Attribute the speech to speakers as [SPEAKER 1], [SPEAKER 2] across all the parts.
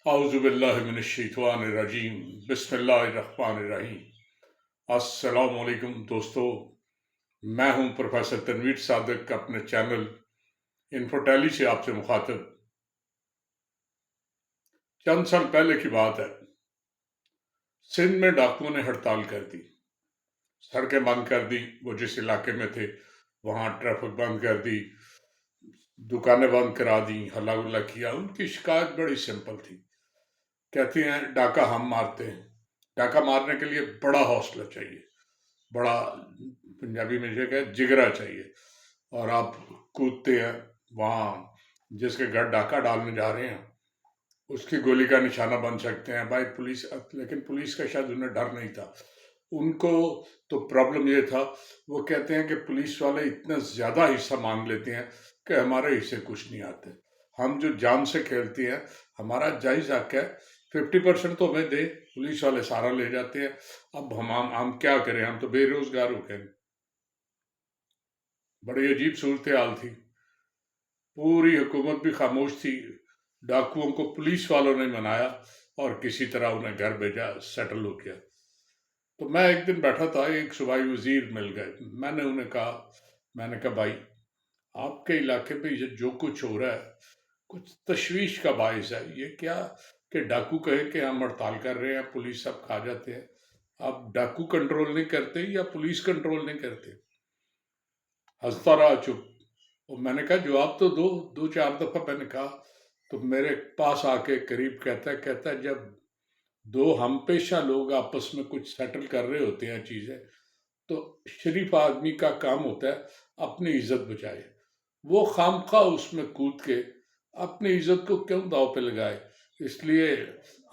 [SPEAKER 1] اعوذ باللہ من الشیطان الرجیم بسم اللہ الرحمن الرحیم۔ السلام علیکم دوستو، میں ہوں پروفیسر تنویر صادق، اپنے چینل انفوٹیلی سے آپ سے مخاطب۔ چند سال پہلے کی بات ہے، سندھ میں ڈاکوؤں نے ہڑتال کر دی، سڑکیں بند کر دی۔ وہ جس علاقے میں تھے وہاں ٹریفک بند کر دی، دکانیں بند کرا دی، ہلا گلا کیا۔ ان کی شکایت بڑی سمپل تھی، کہتی ہیں ڈاکہ ہم مارتے ہیں۔ ڈاکہ مارنے کے لیے بڑا حوصلہ چاہیے، بڑا پنجابی میں یہ جگرا چاہیے، اور آپ کودتے ہیں وہاں جس کے گھر ڈاکہ ڈالنے جا رہے ہیں اس کی گولی کا نشانہ بن سکتے ہیں بھائی پولیس۔ لیکن پولیس کا شاید انہیں ڈر نہیں تھا، ان کو تو پرابلم یہ تھا، وہ کہتے ہیں کہ پولیس والے اتنا زیادہ حصہ مانگ لیتے ہیں کہ ہمارے حصے کچھ نہیں آتے، ہم جو جان سے کھیلتے ہیں ہمارا جائز حق ہے، 50% تو ہمیں دے، پولیس والے سارا لے جاتے ہیں۔ اب ہم کیا کریں، ہم تو بے روزگار ہو گئے۔ بڑی عجیب صورتحال تھی، پوری حکومت بھی خاموش تھی۔ ڈاکوؤں کو پولیس والوں نے منایا اور کسی طرح انہیں گھر بھیجا، سیٹل ہو گیا۔ تو میں ایک دن بیٹھا تھا، ایک صوبائی وزیر مل گئے، میں نے انہیں کہا بھائی آپ کے علاقے پہ یہ جو کچھ ہو رہا ہے کچھ تشویش کا باعث ہے، یہ کیا کہ ڈاکو کہے کہ ہم ہڑتال کر رہے ہیں، پولیس سب کھا جاتے ہیں، آپ ڈاکو کنٹرول نہیں کرتے یا پولیس کنٹرول نہیں کرتے؟ ہنستا رہا چپ۔ اور میں نے کہا جواب تو دو چار دفعہ میں نے کہا، تو میرے پاس آ کے قریب کہتا ہے جب دو ہم پیشہ لوگ آپس میں کچھ سیٹل کر رہے ہوتے ہیں چیزیں، تو شریف آدمی کا کام ہوتا ہے اپنی عزت بچائے، وہ خامخواہ اس میں کود کے اپنی عزت کو کیوں داؤ پہ لگائے؟ اس لیے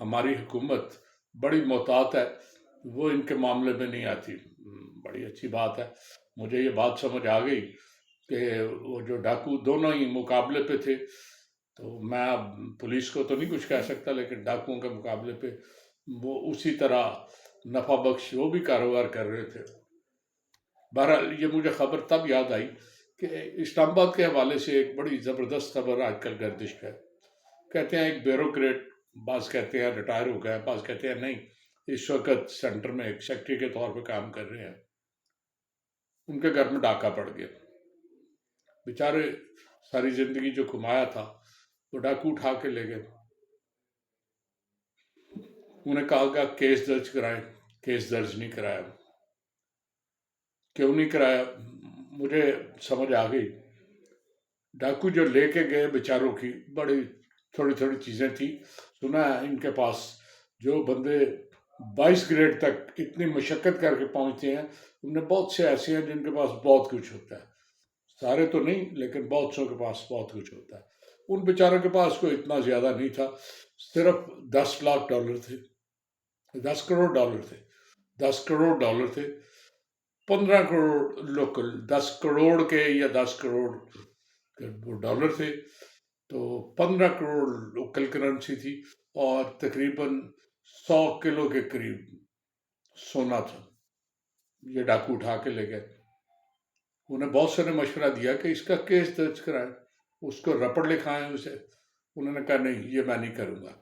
[SPEAKER 1] ہماری حکومت بڑی محتاط ہے، وہ ان کے معاملے میں نہیں آتی۔ بڑی اچھی بات ہے، مجھے یہ بات سمجھ آ گئی کہ وہ جو ڈاکو دونوں ہی مقابلے پہ تھے، تو میں اب پولیس کو تو نہیں کچھ کہہ سکتا، لیکن ڈاکوؤں کے مقابلے پہ وہ اسی طرح نفع بخش وہ بھی کاروبار کر رہے تھے۔ بہرحال یہ مجھے خبر تب یاد آئی کہ اسلام آباد کے حوالے سے ایک بڑی زبردست خبر آج کل گردش ہے۔ کہتے ہیں ایک بیوروکریٹ، بعض کہتے ہیں ریٹائر ہو گیا، بعض کہتے ہیں نہیں اس وقت سینٹر میں ایک سیکٹری کے طور پہ کام کر رہے ہیں، ان کے گھر میں ڈاکہ پڑ گیا۔ بیچارے ساری زندگی جو کمایا تھا وہ ڈاکو اٹھا کے لے گئے۔ انہیں کہا گیا کیس درج کرائیں، کیس درج نہیں کرایا۔ کیوں نہیں کرایا؟ مجھے سمجھ آ گئی، ڈاکو جو لے کے گئے بیچاروں کی بڑی تھوڑی چیزیں تھیں۔ سنا ہے ان کے پاس جو بندے 22 گریڈ تک اتنی مشقت کر کے پہنچتے ہیں، ان میں بہت سے ایسے ہیں جن کے پاس بہت کچھ ہوتا ہے، سارے تو نہیں لیکن بہت سو کے پاس بہت کچھ ہوتا ہے۔ ان بیچاروں کے پاس کوئی اتنا زیادہ نہیں تھا، صرف 10 لاکھ ڈالر تھے، 10 کروڑ ڈالر تھے، 10 کروڑ ڈالر تھے، 15 کروڑ لوکل، 10 کروڑ کے یا 10 کروڑ وہ ڈالر تھے، تو 15 کروڑ لوکل کرنسی تھی، اور تقریباً 100 کلو کے قریب سونا تھا۔ یہ ڈاکو اٹھا کے لے گئے۔ انہیں بہت سے نے مشورہ دیا کہ اس کا کیس درج کرائیں، اس کو رپٹ لکھائیں اسے، انہوں نے کہا نہیں یہ میں نہیں کروں گا۔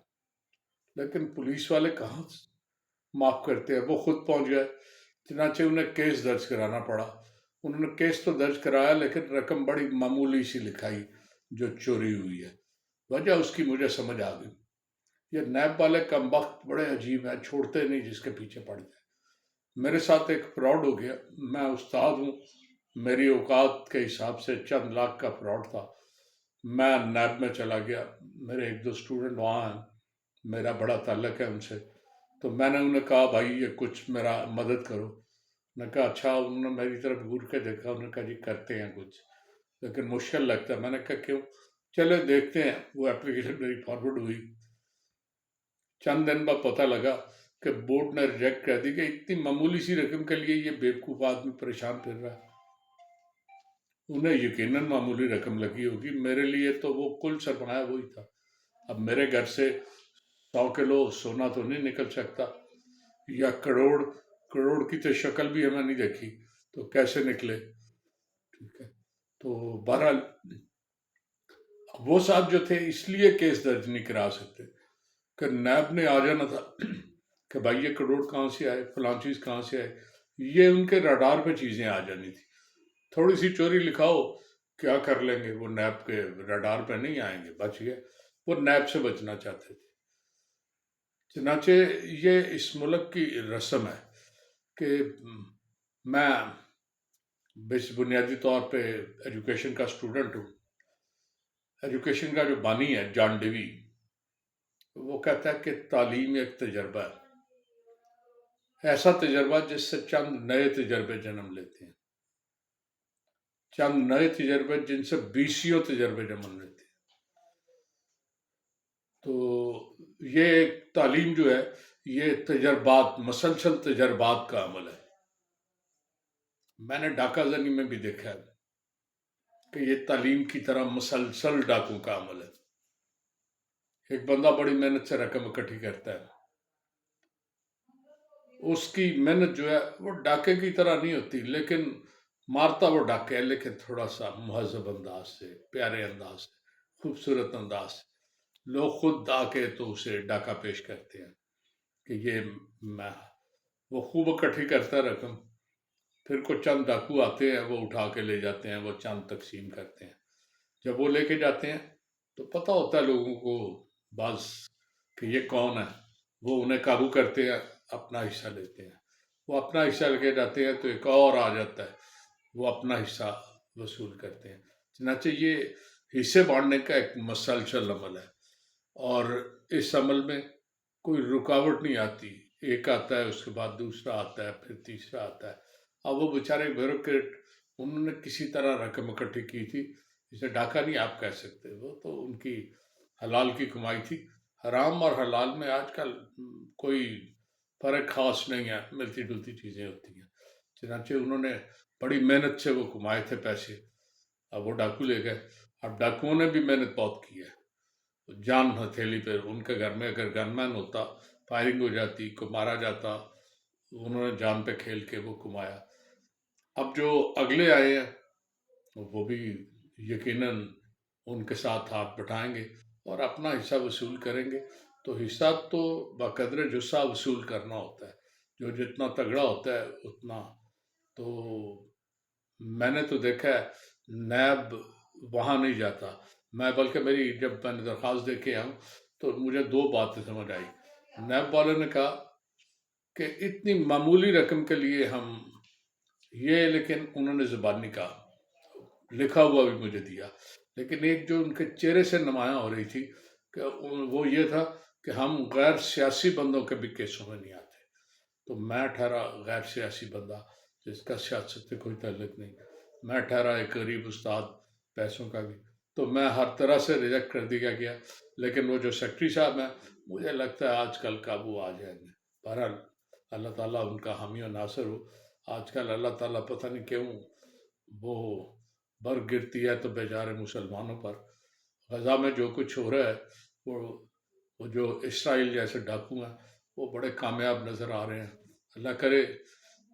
[SPEAKER 1] لیکن پولیس والے کہاں معاف کرتے ہیں، وہ خود پہنچ گئے، چنانچہ انہیں کیس درج کرانا پڑا۔ انہوں نے کیس تو درج کرایا لیکن رقم بڑی معمولی سی لکھائی جو چوری ہوئی ہے۔ وجہ اس کی مجھے سمجھ آ گئی، یہ نیب والے کمبخت بڑے عجیب ہیں، چھوڑتے نہیں جس کے پیچھے پڑ جائے۔ میرے ساتھ ایک فراڈ ہو گیا، میں استاد ہوں، میری اوقات کے حساب سے چند لاکھ کا فراڈ تھا۔ میں نیب میں چلا گیا، میرے ایک دو سٹوڈنٹ وہاں ہیں، میرا بڑا تعلق ہے ان سے، تو میں نے انہیں کہا بھائی یہ کچھ میرا مدد کرو۔ میں نے کہا اچھا، انہوں نے میری طرف گھور کے دیکھا، انہوں نے کہا جی کرتے ہیں کچھ، لیکن مشکل لگتا ہے۔ میں نے کہا کیوں؟ چلے دیکھتے ہیں۔ وہ اپلیکیشن میری فارورڈ ہوئی، چند دن بعد پتہ لگا کہ بورڈ نے ریجیکٹ کر دی کہ اتنی معمولی سی رقم کے لیے یہ بیوقوف آدمی پریشان پھر رہا ہے۔ انہیں یقیناً معمولی رقم لگی ہوگی، میرے لیے تو وہ کل سرمایہ وہی تھا۔ اب میرے گھر سے 100 کلو سونا تو نہیں نکل سکتا، یا کروڑ کی تو شکل بھی ہمیں نہیں دیکھی، تو کیسے نکلے؟ ٹھیک ہے، تو بہرحال وہ صاحب جو تھے اس لیے کیس درج نہیں کرا سکتے کہ نیب نے آ جانا تھا کہ بھائی یہ کروڑ کہاں سے آئے، فلاں چیز کہاں سے آئے، یہ ان کے رڈار پہ چیزیں آ جانی تھی. تھوڑی سی چوری لکھاؤ کیا کر لیں گے، وہ نیب کے رڈار پہ نہیں آئیں گے، بچ گئے. وہ نیب سے بچنا چاہتے تھے. چنانچہ یہ اس ملک کی رسم ہے کہ میں بنیادی طور پہ ایجوکیشن کا اسٹوڈنٹ ہوں. ایجوکیشن کا جو بانی ہے جان ڈیوی، وہ کہتا ہے کہ تعلیم ایک تجربہ ہے، ایسا تجربہ جس سے چند نئے تجربے جنم لیتے ہیں، چند نئے تجربے جن سے بیسیوں تجربے جنم لیتے ہیں. تو یہ ایک تعلیم جو ہے یہ تجربات، مسلسل تجربات کا عمل ہے. میں نے ڈاکہ زنی میں بھی دیکھا ہے کہ یہ تعلیم کی طرح مسلسل ڈاکوں کا عمل ہے. ایک بندہ بڑی محنت سے رقم اکٹھی کرتا ہے، اس کی محنت جو ہے وہ ڈاکے کی طرح نہیں ہوتی، لیکن مارتا وہ ڈاکے ہے، لیکن تھوڑا سا مہذب انداز سے، پیارے انداز سے، خوبصورت انداز سے. لوگ خود آ کے تو اسے ڈاکہ پیش کرتے ہیں کہ یہ میں، وہ خوب اکٹھی کرتا ہے رقم، پھر کچھ چند ڈاکو آتے ہیں، وہ اٹھا کے لے جاتے ہیں، وہ چند تقسیم کرتے ہیں. جب وہ لے کے جاتے ہیں تو پتہ ہوتا ہے لوگوں کو بعض کہ یہ کون ہے، وہ انہیں قابو کرتے ہیں، اپنا حصہ لیتے ہیں. وہ اپنا حصہ لے کے جاتے ہیں تو ایک اور آ جاتا ہے، وہ اپنا حصہ وصول کرتے ہیں. چنانچہ یہ حصے بانٹنے کا ایک مسلسل عمل ہے، اور اس عمل میں کوئی رکاوٹ نہیں آتی. ایک آتا ہے، اس کے بعد دوسرا آتا ہے، پھر تیسرا آتا ہے. اب وہ بیچارے بیوروکریٹ، انہوں نے کسی طرح رقم اکٹھی کی تھی، اسے ڈاکہ نہیں آپ کہہ سکتے، وہ تو ان کی حلال کی کمائی تھی. حرام اور حلال میں آج کل کوئی فرق خاص نہیں ہے، ملتی جلتی چیزیں ہوتی ہیں. چنانچہ انہوں نے بڑی محنت سے وہ کمائے تھے پیسے، اب وہ ڈاکو لے گئے. اب ڈاکوؤں نے بھی محنت بہت کی ہے، جان ہتھیلی پہ. ان کے گھر میں اگر گن مین ہوتا، فائرنگ ہو جاتی، کو مارا جاتا، انہوں نے جان پہ کھیل کے وہ کمایا. اب جو اگلے آئے ہیں وہ بھی یقیناً ان کے ساتھ ہاتھ بٹھائیں گے اور اپنا حصہ وصول کریں گے. تو حصہ تو بقدر جسہ وصول کرنا ہوتا ہے، جو جتنا تگڑا ہوتا ہے اتنا. تو میں نے تو دیکھا ہے نیب وہاں نہیں جاتا. میں بلکہ میری جب میں نے درخواست دے کے آؤں تو مجھے دو باتیں سمجھ آئی. نیب والے نے کہا کہ اتنی معمولی رقم کے لیے ہم یہ، لیکن انہوں نے زبانی کہا، لکھا ہوا بھی مجھے دیا، لیکن ایک جو ان کے چہرے سے نمایاں ہو رہی تھی کہ وہ یہ تھا کہ ہم غیر سیاسی بندوں کے بھی کیسوں میں نہیں آتے. تو میں ٹھہرا غیر سیاسی بندہ جس کا سیاست سے کوئی تعلق نہیں، میں ٹھہرا ایک غریب استاد پیسوں کا بھی. تو میں ہر طرح سے ریجیکٹ کر دیا گیا. لیکن وہ جو سیکٹری صاحب ہیں، مجھے لگتا ہے آج کل قابو آ جائیں گے. بہرحال اللہ تعالیٰ ان کا حامی و ناصر ہو. آج کل اللہ تعالیٰ پتہ نہیں کیوں وہ برف گرتی ہے تو بیچارے مسلمانوں پر. غزہ میں جو کچھ ہو رہا ہے، وہ جو اسرائیل جیسے ڈاکو ہیں وہ بڑے کامیاب نظر آ رہے ہیں. اللہ کرے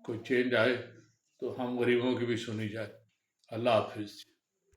[SPEAKER 1] کوئی چینج آئے تو ہم غریبوں کی بھی سنی جائے. اللہ حافظ.